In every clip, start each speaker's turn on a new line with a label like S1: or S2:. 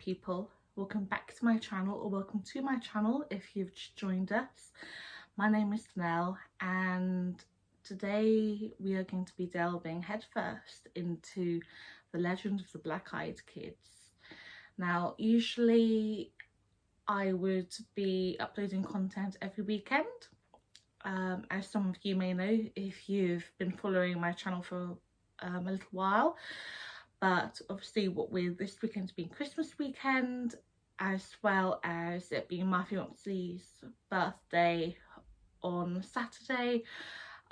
S1: people, welcome back to my channel, or welcome to my channel if you've just joined us. My name is Nell, and today we are going to be delving headfirst into the legend of the black-eyed kids. Now, usually I would be uploading content every weekend, as some of you may know if you've been following my channel for a little while. But obviously what with this weekend being Christmas weekend, as well as it being my fiance's birthday on Saturday,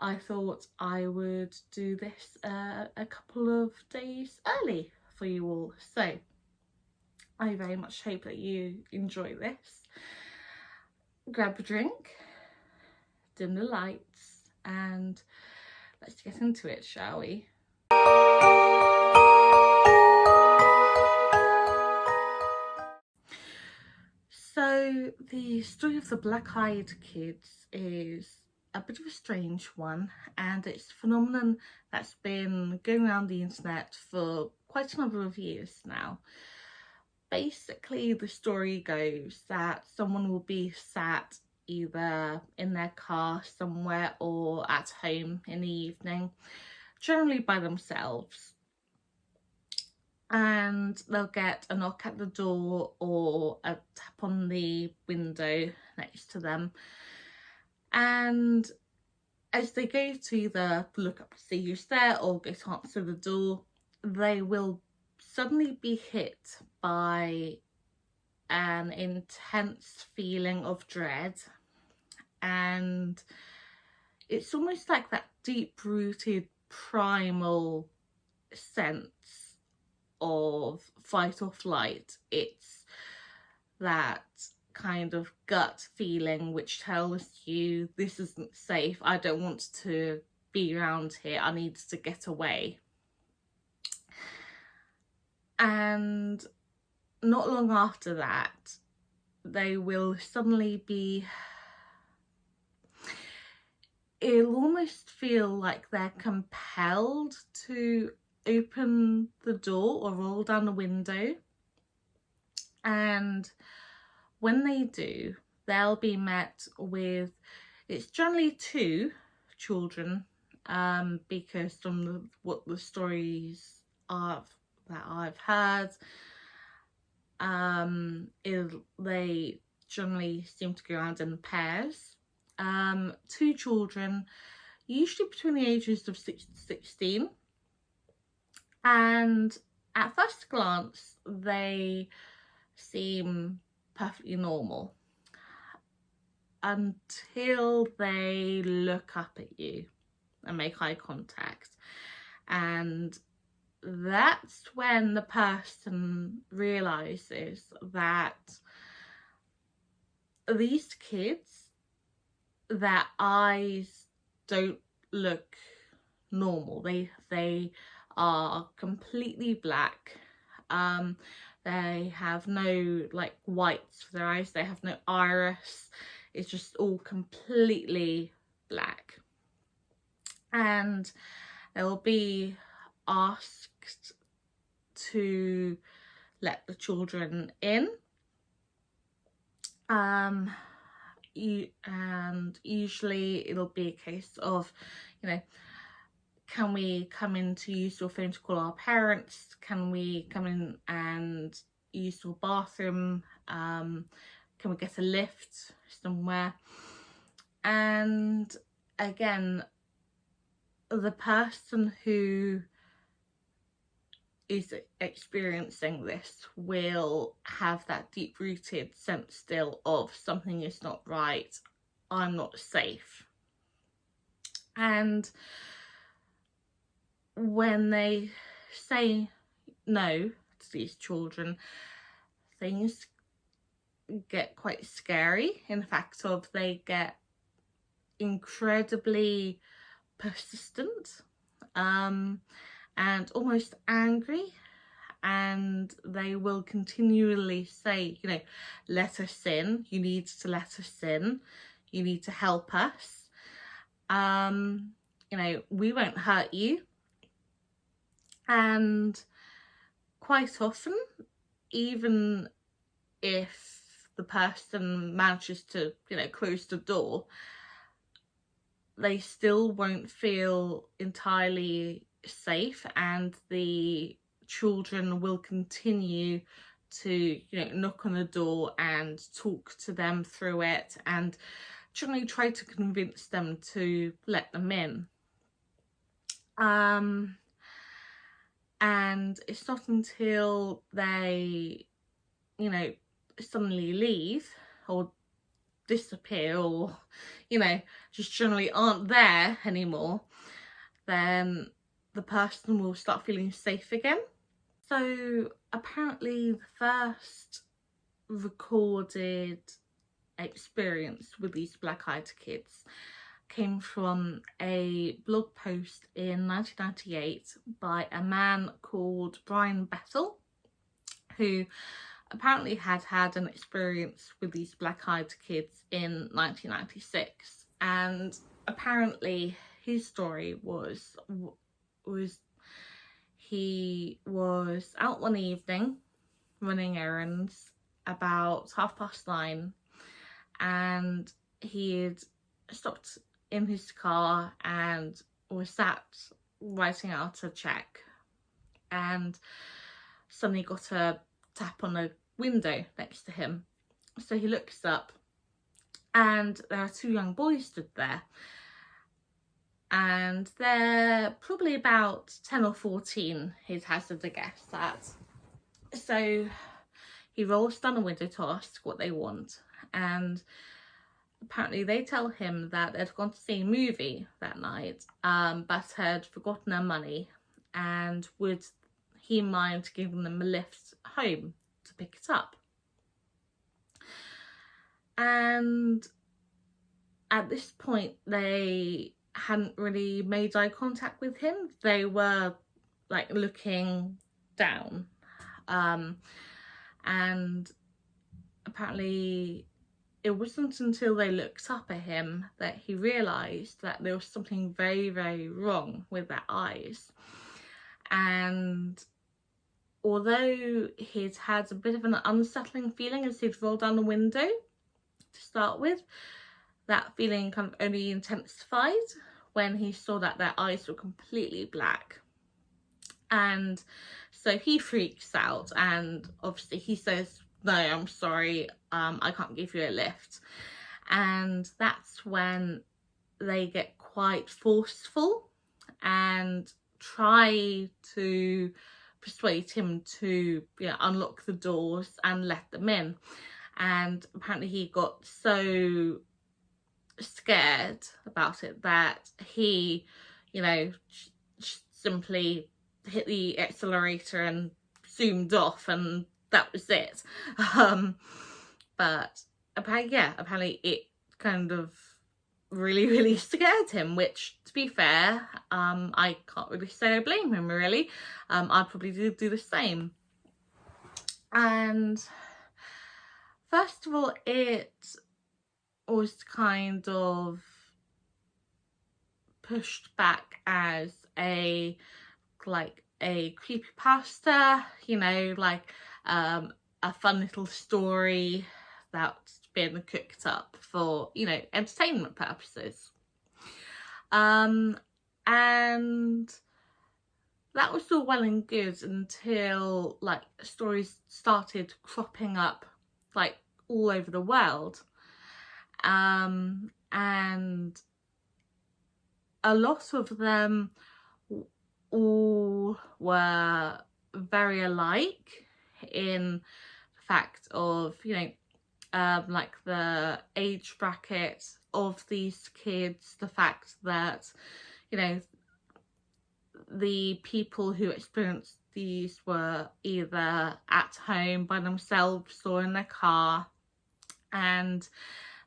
S1: I thought I would do this a couple of days early for you all. So I very much hope that you enjoy this. Grab a drink, dim the lights, and let's get into it, shall we? So the story of the black-eyed kids is a bit of a strange one, and it's a phenomenon that's been going around the internet for quite a number of years now. Basically, the story goes that someone will be sat either in their car somewhere or at home in the evening, generally by themselves, and they'll get a knock at the door or a tap on the window next to them, and as they go to either look up to see who's there or go to answer the door, they will suddenly be hit by an intense feeling of dread, and it's almost like that deep-rooted primal sense of fight or flight. It's that kind of gut feeling which tells you this isn't safe, I don't want to be around here, I need to get away. And not long after that, they will suddenly be, it'll almost feel like they're compelled to open the door or roll down the window, and when they do, they'll be met with, it's generally two children, because from what the stories that I've heard, they generally seem to go around in pairs. Two children, usually between the ages of 6 to 16, and at first glance they seem perfectly normal until they look up at you and make eye contact, and that's when the person realizes that these kids, their eyes don't look normal. They are completely black. They have no like whites for their eyes, they have no iris, it's just all completely black, and they'll be asked to let the children in, and usually it'll be a case of, you know, can we come in to use your phone to call our parents? Can we come in and use your bathroom? Can we get a lift somewhere? And again, the person who is experiencing this will have that deep-rooted sense still of something is not right, I'm not safe. And when they say no to these children, things get quite scary, in fact of they get incredibly persistent, and almost angry, and they will continually say, you know, let us in, you need to let us in, you need to help us, you know, we won't hurt you. And quite often even if the person manages to, you know, close the door, they still won't feel entirely safe, and the children will continue to, you know, knock on the door and talk to them through it and generally try to convince them to let them in. And it's not until they, you know, suddenly leave or disappear, or, you know, just generally aren't there anymore, then the person will start feeling safe again. So apparently the first recorded experience with these black-eyed kids came from a blog post in 1998 by a man called Brian Bettel, who apparently had had an experience with these black-eyed kids in 1996. And apparently his story was he was out one evening running errands about 9:30, and he had stopped in his car and was sat writing out a check, and suddenly got a tap on a window next to him. So he looks up, and there are two young boys stood there, and they're probably about 10 or 14, he'd hazard a guess at. So he rolls down the window to ask what they want, and apparently they tell him that they'd gone to see a movie that night, but had forgotten their money, and would he mind giving them a lift home to pick it up. And at this point they hadn't really made eye contact with him. They were like looking down, and apparently it wasn't until they looked up at him that he realised that there was something very, very wrong with their eyes. And although he'd had a bit of an unsettling feeling as he'd rolled down the window to start with, that feeling kind of only intensified when he saw that their eyes were completely black. And so he freaks out, and obviously he says, "No, I'm sorry, I can't give you a lift." And that's when they get quite forceful and try to persuade him to, you know, unlock the doors and let them in. And apparently he got so scared about it that he, you know, simply hit the accelerator and zoomed off, and that was it. But apparently it kind of really scared him, which, to be fair, I can't really say I blame him, really. I'd probably do the same. And first of all, it was kind of pushed back as a creepypasta, you know, like a fun little story that's been cooked up for, you know, entertainment purposes. And that was all well and good until like stories started cropping up like all over the world, and a lot of them all were very alike in the fact of, you know, like the age bracket of these kids, the fact that, you know, the people who experienced these were either at home by themselves or in their car, and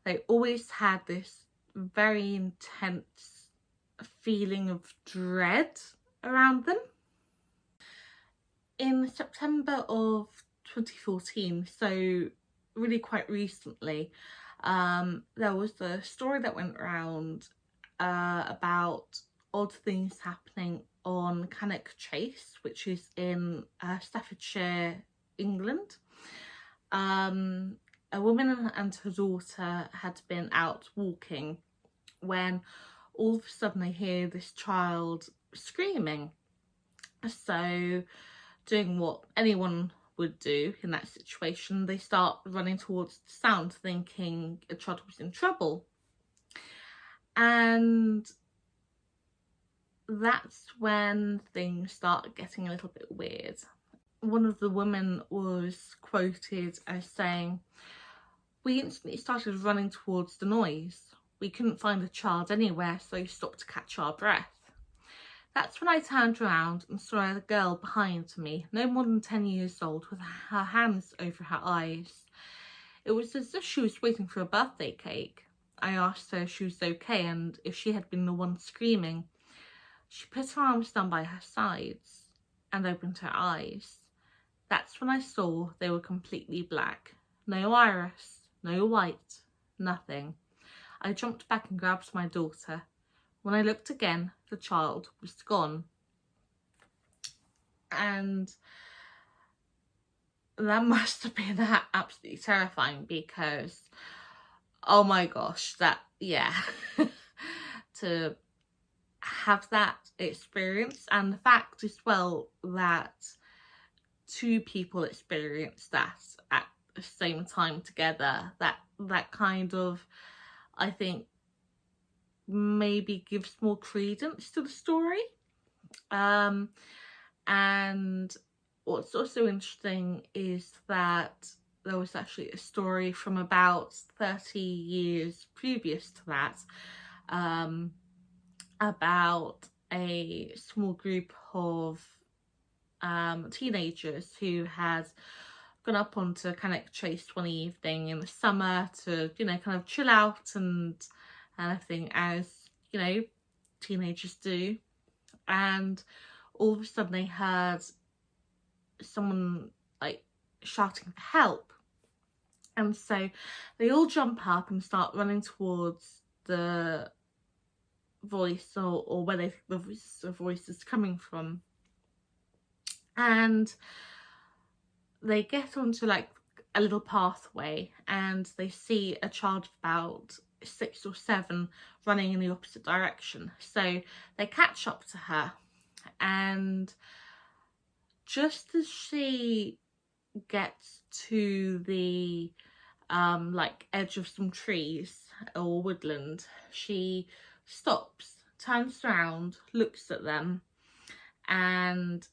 S1: they always had this very intense feeling of dread around them. In September of 2014, so really quite recently, there was a story that went around about odd things happening on Cannock Chase, which is in Staffordshire, England. A woman and her daughter had been out walking when all of a sudden they hear this child screaming. So, doing what anyone would do in that situation, they start running towards the sound, thinking a child was in trouble. And that's when things start getting a little bit weird. One of the women was quoted as saying, "We instantly started running towards the noise. We couldn't find the child anywhere, so we stopped to catch our breath. That's when I turned around and saw a girl behind me, no more than 10 years old, with her hands over her eyes. It was as if she was waiting for a birthday cake. I asked her if she was okay and if she had been the one screaming. She put her arms down by her sides and opened her eyes. That's when I saw they were completely black. No iris, no white, nothing. I jumped back and grabbed my daughter. When I looked again, the child was gone." And that must have been absolutely terrifying, because, oh my gosh, that, yeah, to have that experience, and the fact as well that two people experienced that at the same time together, that kind of, I think, maybe gives more credence to the story. And what's also interesting is that there was actually a story from about 30 years previous to that, about a small group of teenagers who had gone up onto Cannock Chase one evening in the summer to, you know, kind of chill out and everything, as, you know, teenagers do. And all of a sudden they heard someone like shouting for help, and so they all jump up and start running towards the voice, or where they think the voice is coming from. And they get onto like a little pathway, and they see a child of about 6 or 7 running in the opposite direction. So they catch up to her, and just as she gets to the like edge of some trees or woodland, she stops, turns around, looks at them, and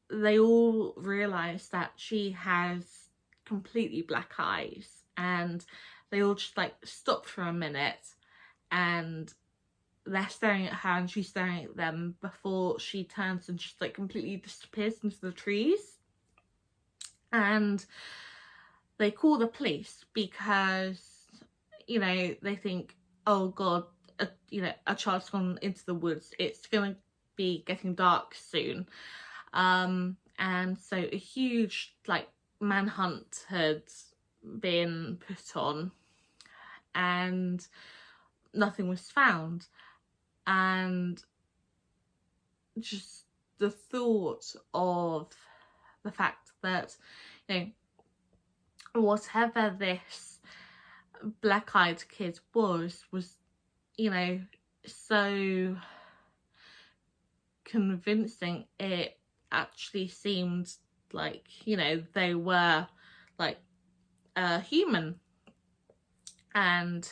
S1: they all realise that she has completely black eyes, and they all just like stop for a minute, and they're staring at her and she's staring at them before she turns and just like completely disappears into the trees. And they call the police because, you know, they think, oh god, you know, a child's gone into the woods, it's going to be getting dark soon. And so a huge like manhunt had been put on, and nothing was found. And just the thought of the fact that, you know, whatever this black-eyed kid was, you know, so convincing. It actually seemed like, you know, they were like human and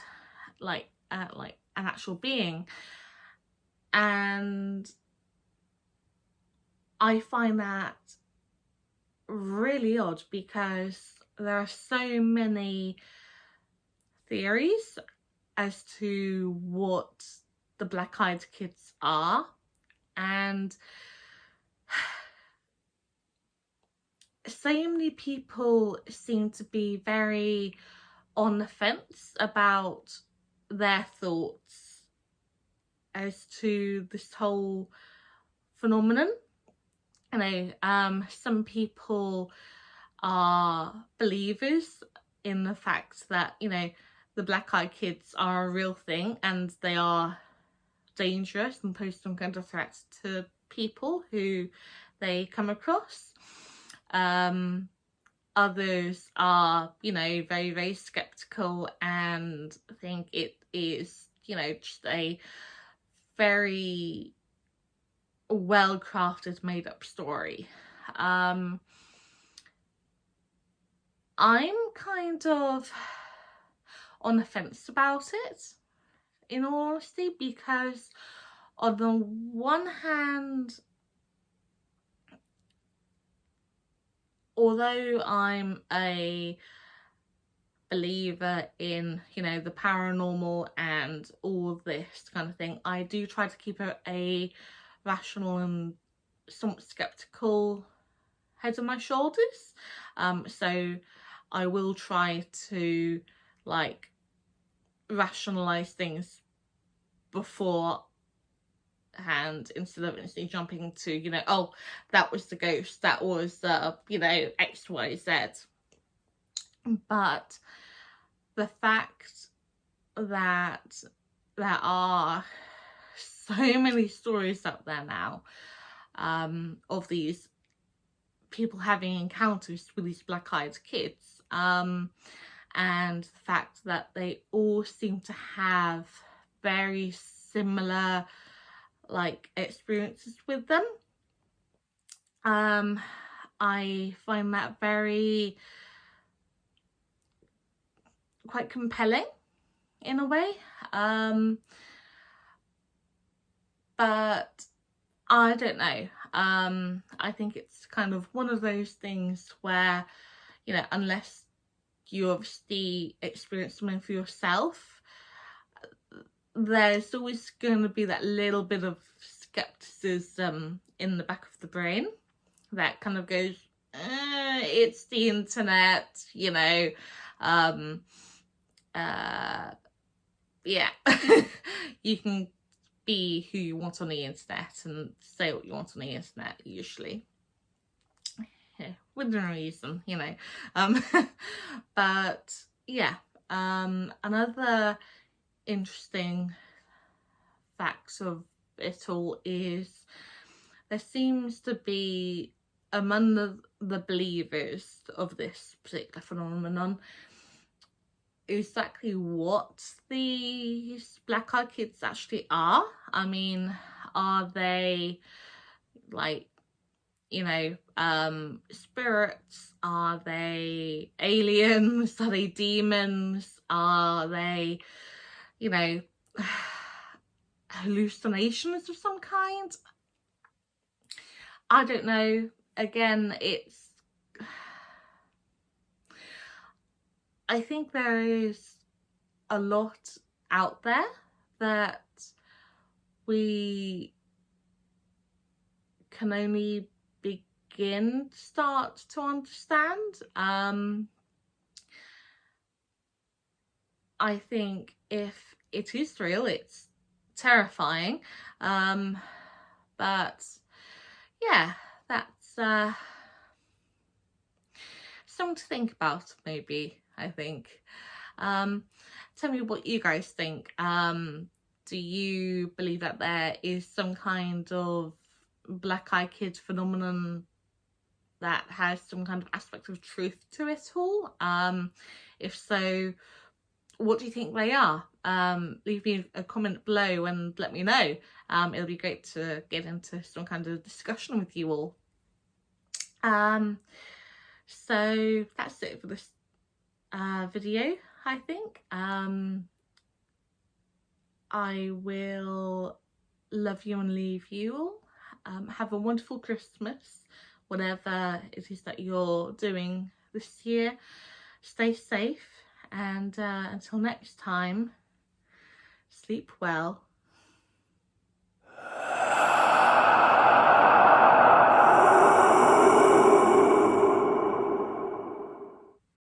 S1: like an actual being. And I find that really odd, because there are so many theories as to what the black-eyed kids are, and so many people seem to be very on the fence about their thoughts as to this whole phenomenon. You know, some people are believers in the fact that, you know, the black-eyed kids are a real thing and they are dangerous and pose some kind of threats to people who they come across. Others are, you know, very, very skeptical and think it is, you know, just a very well crafted, made up story. I'm kind of on the fence about it, in all honesty, because on the one hand, although I'm a believer in, you know, the paranormal and all of this kind of thing, I do try to keep a rational and somewhat skeptical head on my shoulders. So I will try to like rationalize things beforehand instead of instantly jumping to, you know, oh, that was the ghost, that was you know, XYZ. But the fact that there are so many stories out there now of these people having encounters with these black-eyed kids, and the fact that they all seem to have very similar like experiences with them, I find that very quite compelling in a way, but I don't know. I think it's kind of one of those things where, you know, unless you obviously experience something for yourself, there's always going to be that little bit of skepticism in the back of the brain that kind of goes, it's the internet, you know, yeah. You can be who you want on the internet and say what you want on the internet, usually, yeah, within reason, you know. But yeah, another interesting fact of it all is there seems to be among the believers of this particular phenomenon exactly what these black-eyed kids actually are. I mean, are they like, you know, spirits? Are they aliens? Are they demons? Are they, you know, hallucinations of some kind? I don't know. Again, I think there is a lot out there that we can only begin to start to understand. I think if it is real, it's terrifying. But yeah, that's something to think about, maybe, I think. Tell me what you guys think. Do you believe that there is some kind of black-eyed kid phenomenon that has some kind of aspect of truth to it all? If so, what do you think they are? Leave me a comment below and let me know. It'll be great to get into some kind of discussion with you all. So that's it for this video, I think. I will love you and leave you all. Have a wonderful Christmas, whatever it is that you're doing this year. Stay safe, and until next time, sleep well.